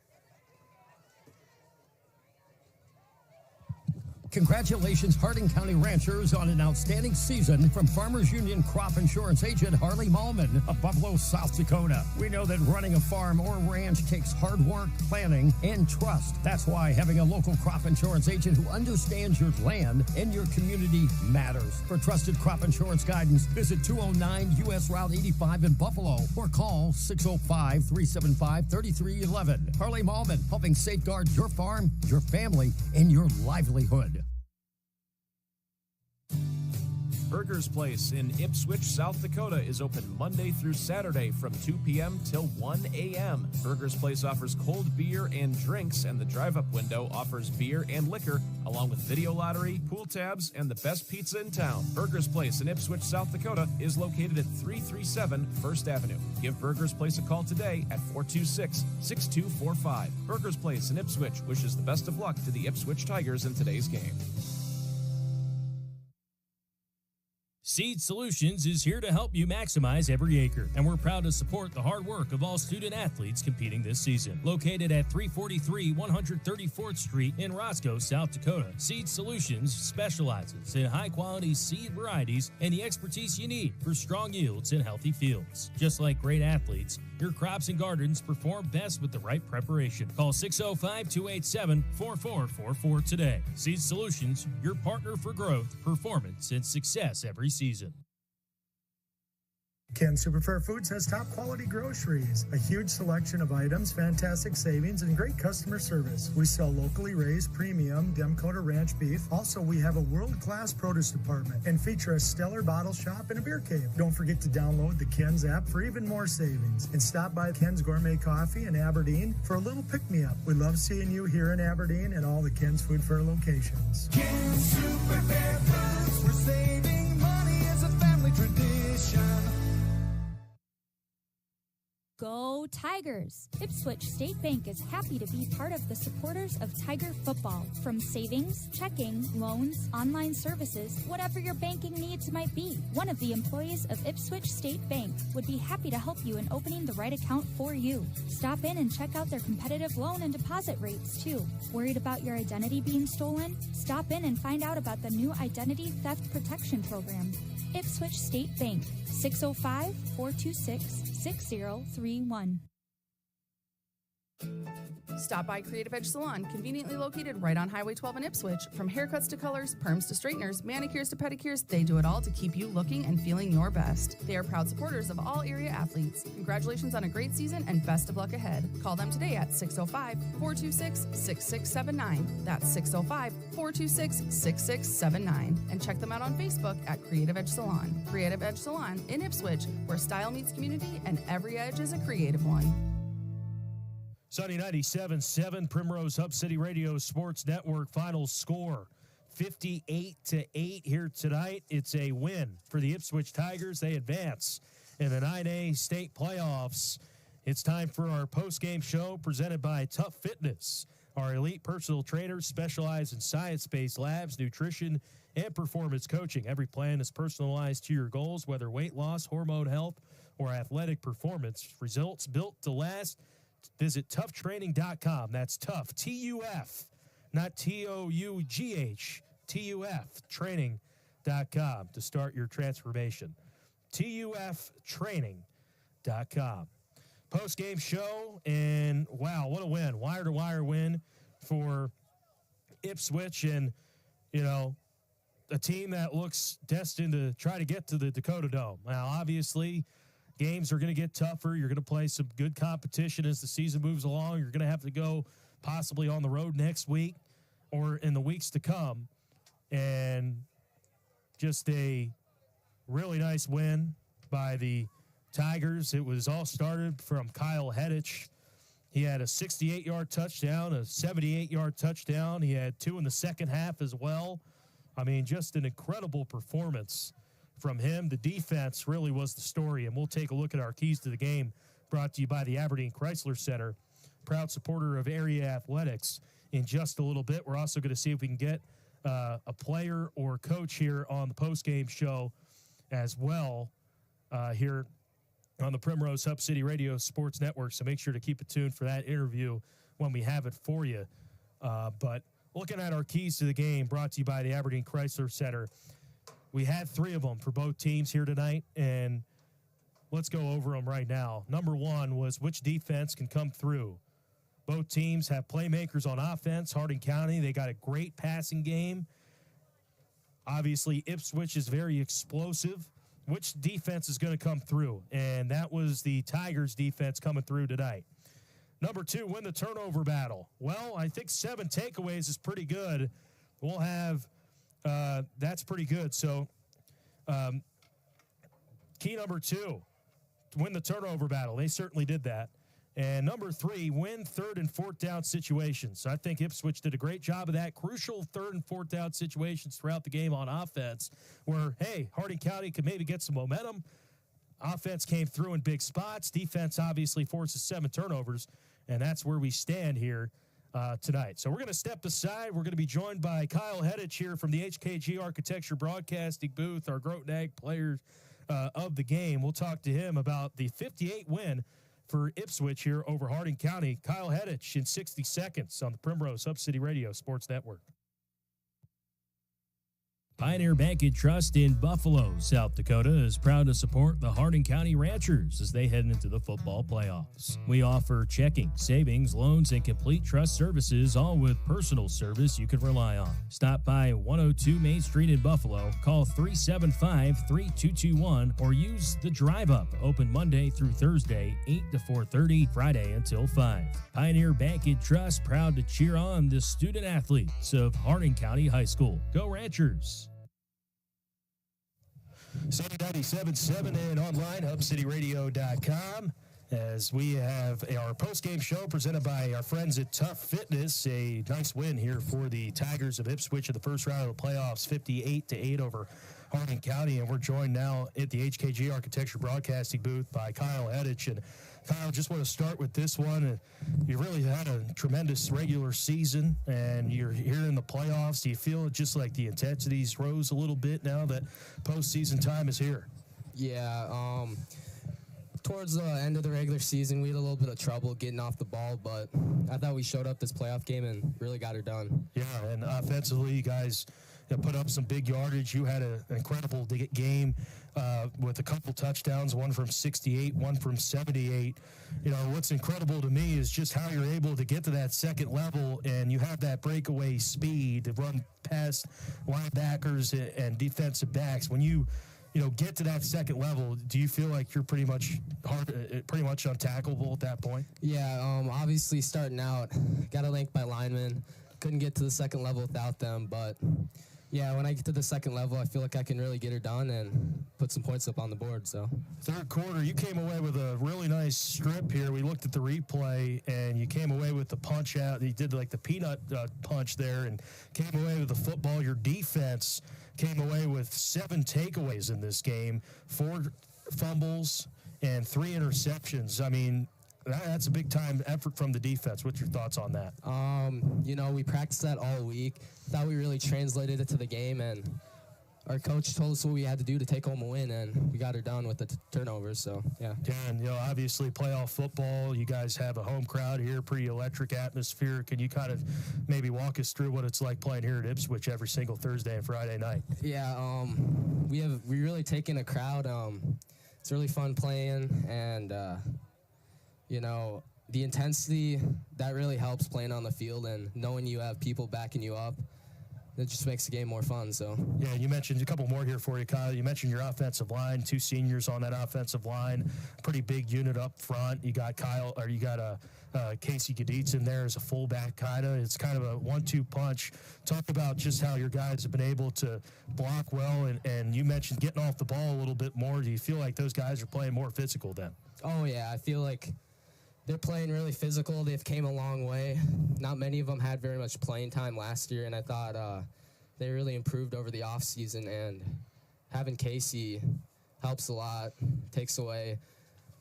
Congratulations, Harding County ranchers, on an outstanding season from Farmers Union Crop Insurance agent Harley Mallman of Buffalo, South Dakota. We know that running a farm or ranch takes hard work, planning, and trust. That's why having a local crop insurance agent who understands your land and your community matters. For trusted crop insurance guidance, visit 209 U.S. Route 85 in Buffalo or call 605-375-3311. Harley Mallman, helping safeguard your farm, your family, and your livelihood. Burger's Place in Ipswich, South Dakota is open Monday through Saturday from 2 p.m. till 1 a.m. Burger's Place offers cold beer and drinks, and the drive-up window offers beer and liquor, along with video lottery, pool tabs, and the best pizza in town. Burger's Place in Ipswich, South Dakota is located at 337 First Avenue. Give Burger's Place a call today at 426-6245. Burger's Place in Ipswich wishes the best of luck to the Ipswich Tigers in today's game. Seed Solutions is here to help you maximize every acre, and we're proud to support the hard work of all student athletes competing this season. Located at 343 134th Street in Roscoe, South Dakota, Seed Solutions specializes in high-quality seed varieties and the expertise you need for strong yields and healthy fields. Just like great athletes, your crops and gardens perform best with the right preparation. Call 605-287-4444 today. Seed Solutions, your partner for growth, performance, and success every season. Ken Superfair Foods has top quality groceries, a huge selection of items, fantastic savings, and great customer service. We sell locally raised premium Demcoder Ranch beef. Also, we have a world-class produce department and feature a stellar bottle shop and a beer cave. Don't forget to download the Ken's app for even more savings, and stop by Ken's Gourmet Coffee in Aberdeen for a little pick-me-up. We love seeing you here in Aberdeen and all the Ken's Food Fair locations. Ken Superfair Foods, we're saving money as a family tradition. Go Tigers! Ipswich State Bank is happy to be part of the supporters of Tiger football. From savings, checking, loans, online services, whatever your banking needs might be, one of the employees of Ipswich State Bank would be happy to help you in opening the right account for you. Stop in and check out their competitive loan and deposit rates, too. Worried about your identity being stolen? Stop in and find out about the new Identity Theft Protection Program. Ipswich State Bank, 605-426-6031. Stop by Creative Edge Salon, conveniently located right on Highway 12 in Ipswich. From haircuts to colors, perms to straighteners, manicures to pedicures, they do it all to keep you looking and feeling your best. They are proud supporters of all area athletes. Congratulations on a great season and best of luck ahead. Call them today at 605-426-6679. That's 605-426-6679. And check them out on Facebook at Creative Edge Salon. Creative Edge Salon in Ipswich, where style meets community and every edge is a creative one. Sunny 97.7, Primrose Hub City Radio Sports Network. Final score, 58-8 here tonight. It's a win for the Ipswich Tigers. They advance in the 9A state playoffs. It's time for our post-game show presented by Tough Fitness. Our elite personal trainers specialize in science-based labs, nutrition, and performance coaching. Every plan is personalized to your goals, whether weight loss, hormone health, or athletic performance. Results built to last. Visit toughtraining.com. That's tough, T-U-F, not T-O-U-G-H, T-U-F, training.com to start your transformation. tuftraining.com. Post-game show, and wow, what a win. Wire-to-wire win for Ipswich, and, you know, a team that looks destined to try to get to the Dakota Dome. Now, obviously, games are going to get tougher. You're going to play some good competition as the season moves along. You're going to have to go possibly on the road next week or in the weeks to come. And just a really nice win by the Tigers. It was all started from Kyle Hedich. He had a 68-yard touchdown, a 78-yard touchdown. He had 2 in the second half as well. I mean, just an incredible performance from him. The defense really was the story, and we'll take a look at our keys to the game, brought to you by the Aberdeen Chrysler Center, proud supporter of area athletics, in just a little bit. We're also going to see if we can get a player or coach here on the post-game show as well here on the Primrose Hub City Radio Sports Network, so make sure to keep it tuned for that interview when we have it for you. But looking at our keys to the game, brought to you by the Aberdeen Chrysler Center, we had 3 of them for both teams here tonight, and let's go over them right now. Number 1 was which defense can come through. Both teams have playmakers on offense. Hardin County, they got a great passing game. Obviously, Ipswich is very explosive. Which defense is going to come through? And that was the Tigers defense coming through tonight. Number 2, win the turnover battle. Well, I think 7 takeaways is pretty good. We'll have, that's pretty good. So, key number 2, win the turnover battle. They certainly did that. And number 3, win 3rd and 4th down situations. So I think Ipswich did a great job of that. Crucial 3rd and 4th down situations throughout the game on offense where, hey, Hardin County could maybe get some momentum. Offense came through in big spots. Defense obviously forces 7 turnovers, and that's where we stand here tonight. So we're going to step aside. We're going to be joined by Kyle Hedich here from the HKG Architecture Broadcasting booth, our Grotenag players of the game. We'll talk to him about the 58 win for Ipswich here over Hardin County. Kyle Hedich in 60 seconds on the Primrose Hub City Radio Sports Network. Pioneer Bank and Trust in Buffalo, South Dakota is proud to support the Hardin County Ranchers as they head into the football playoffs. We offer checking, savings, loans, and complete trust services, all with personal service you can rely on. Stop by 102 Main Street in Buffalo, call 375-3221, or use the Drive Up, open Monday through Thursday, 8 to 4:30, Friday until 5. Pioneer Bank and Trust proud to cheer on the student athletes of Hardin County High School. Go Ranchers! Sunny 97.7 and online, hubcityradio.com, as we have our post-game show presented by our friends at Tough Fitness. A nice win here for the Tigers of Ipswich in the first round of the playoffs, 58-8 over Hardin County. And we're joined now at the HKG Architecture Broadcasting booth by Kyle Hedich. And Kyle, just want to start with this one. You really had a tremendous regular season, and you're here in the playoffs. Do you feel just like the intensities rose a little bit now that postseason time is here? Yeah, towards the end of the regular season, we had a little bit of trouble getting off the ball, but I thought we showed up this playoff game and really got her done. Yeah, and offensively, you guys put up some big yardage. You had an incredible game with a couple touchdowns, one from 68, one from 78. You know, what's incredible to me is just how you're able to get to that second level, and you have that breakaway speed to run past linebackers and defensive backs. When you get to that second level, do you feel like you're pretty much untackleable at that point? Yeah, obviously starting out, got to link my linemen. Couldn't get to the second level without them, but yeah, when I get to the second level, I feel like I can really get her done and put some points up on the board. So, third quarter, you came away with a really nice strip here. We looked at the replay, and you came away with the punch out. You did like the peanut punch there and came away with the football. Your defense came away with 7 takeaways in this game, 4 fumbles and 3 interceptions. I mean, that's a big-time effort from the defense. What's your thoughts on that? We practiced that all week. Thought we really translated it to the game, and our coach told us what we had to do to take home a win, and we got her done with the turnovers. So, yeah. Yeah, and, obviously playoff football, you guys have a home crowd here, pretty electric atmosphere. Can you kind of maybe walk us through what it's like playing here at Ipswich every single Thursday and Friday night? Yeah, we really taken a crowd. It's really fun playing, and, the intensity, that really helps playing on the field, and knowing you have people backing you up, it just makes the game more fun. So yeah, you mentioned a couple more here for you, Kyle. You mentioned your offensive line, 2 seniors on that offensive line, pretty big unit up front. You got Casey Gaditz in there as a fullback, kind of. It's kind of a 1-2 punch. Talk about just how your guys have been able to block well, and you mentioned getting off the ball a little bit more. Do you feel like those guys are playing more physical then? Oh yeah, I feel like they're playing really physical. They've came a long way. Not many of them had very much playing time last year, and I thought they really improved over the offseason, and having Casey helps a lot, takes away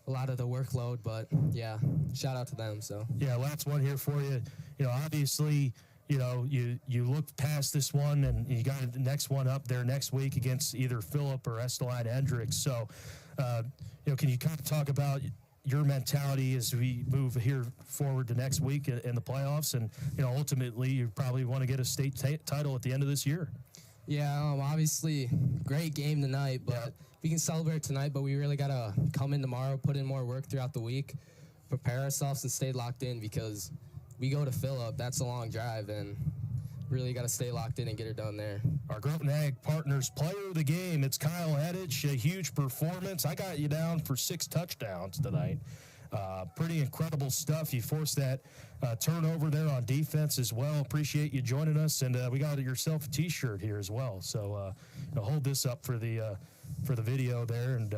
a lot of the workload, but, yeah, shout out to them. So yeah, last one here for you. Obviously, you look past this one, and you got the next one up there next week against either Phillip or Esteline Hendricks. So, can you kind of talk about your mentality as we move here forward to next week in the playoffs, and ultimately you probably want to get a state title at the end of this year? Yeah, obviously great game tonight, but we can celebrate tonight, but we really got to come in tomorrow, put in more work throughout the week, prepare ourselves, and stay locked in, because we go to Phillip. That's a long drive, and really got to stay locked in and get it done there. Our Groton Ag Partners player of the game, it's Kyle Hedich. A huge performance. I got you down for 6 touchdowns tonight. Pretty incredible stuff. You forced that turnover there on defense as well. Appreciate you joining us, and we got yourself a T-shirt here as well. So hold this up for the video there, and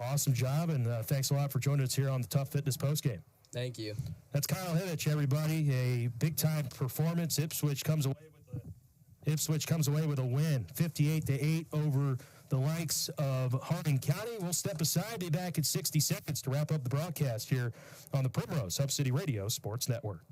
awesome job, and thanks a lot for joining us here on the Tough Fitness postgame. Thank you. That's Kyle Hedich, everybody. A big-time performance. Ipswich comes away with a win, 58-8 over the likes of Harding County. We'll step aside, be back in 60 seconds to wrap up the broadcast here on the Primrose Hub City Radio Sports Network.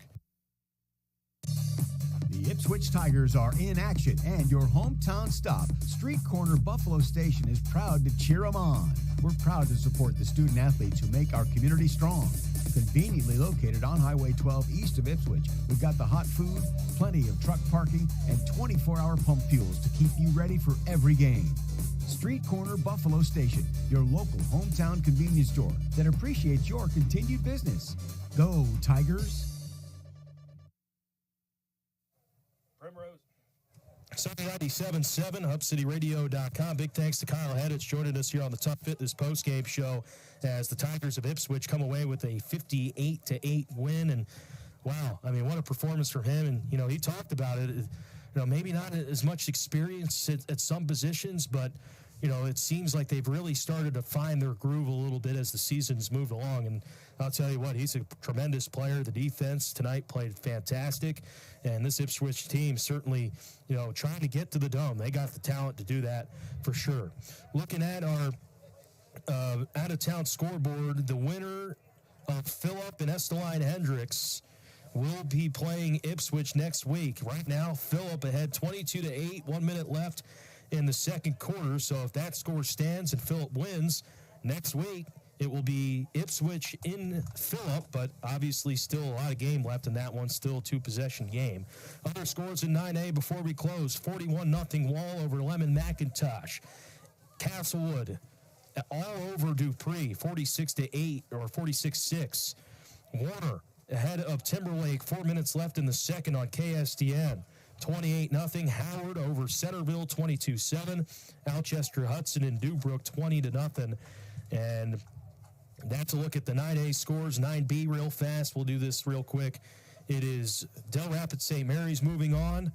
The Ipswich Tigers are in action, and your hometown stop, Street Corner Buffalo Station, is proud to cheer them on. We're proud to support the student athletes who make our community strong. Conveniently located on Highway 12 east of Ipswich, we've got the hot food, plenty of truck parking, and 24-hour pump fuels to keep you ready for every game. Street Corner Buffalo Station, your local hometown convenience store that appreciates your continued business. Go Tigers! Primrose. Sunday 97.7, HubCityRadio.com. Big thanks to Kyle Hedich joining us here on the Tough Fitness postgame show as the Tigers of Ipswich come away with a 58-8 win. And wow, I mean, what a performance from him. And, he talked about it, maybe not as much experience at some positions, but, it seems like they've really started to find their groove a little bit as the season's moved along. And I'll tell you what, he's a tremendous player. The defense tonight played fantastic. And this Ipswich team certainly, trying to get to the Dome. They got the talent to do that for sure. Looking at our out-of-town scoreboard, the winner of Phillip and Esteline Hendricks will be playing Ipswich next week. Right now, Phillip ahead 22-8, 1 minute left in the second quarter. So if that score stands and Phillip wins, next week it will be Ipswich in Phillip, but obviously still a lot of game left in that one, still a 2-possession game. Other scores in 9A before we close: 41-0 Wall over Lemon McIntosh. Castlewood all over Dupree, 46-8 or 46-6. Warner ahead of Timberlake, 4 minutes left in the second on KSTN. 28-0 Howard over Centerville, 22-7. Alchester Hudson and Dubrook, 20-0. And that's a look at the 9A scores. 9B real fast. We'll do this real quick. It is Del Rapids St. Mary's moving on.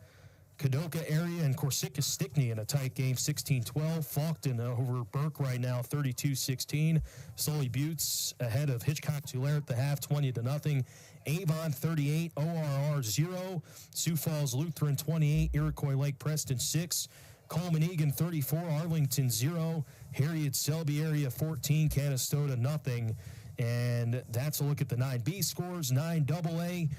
Kadoka area and Corsica Stickney in a tight game, 16-12. Faulkton over Burke right now, 32-16. Sully Buttes ahead of Hitchcock Tulare at the half, 20-0. Avon 38, ORR 0. Sioux Falls Lutheran 28, Iroquois Lake Preston 6. Coleman Egan 34, Arlington 0. Harriet Selby area 14, Canastota 0. And that's a look at the 9B scores. 9AA.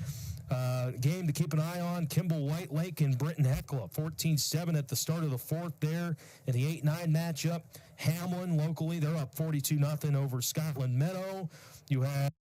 Game to keep an eye on, Kimball White Lake and Britton Hecla. 14-7 at the start of the fourth there in the 8-9 matchup. Hamlin locally, they're up 42-0 over Scotland Meadow. You have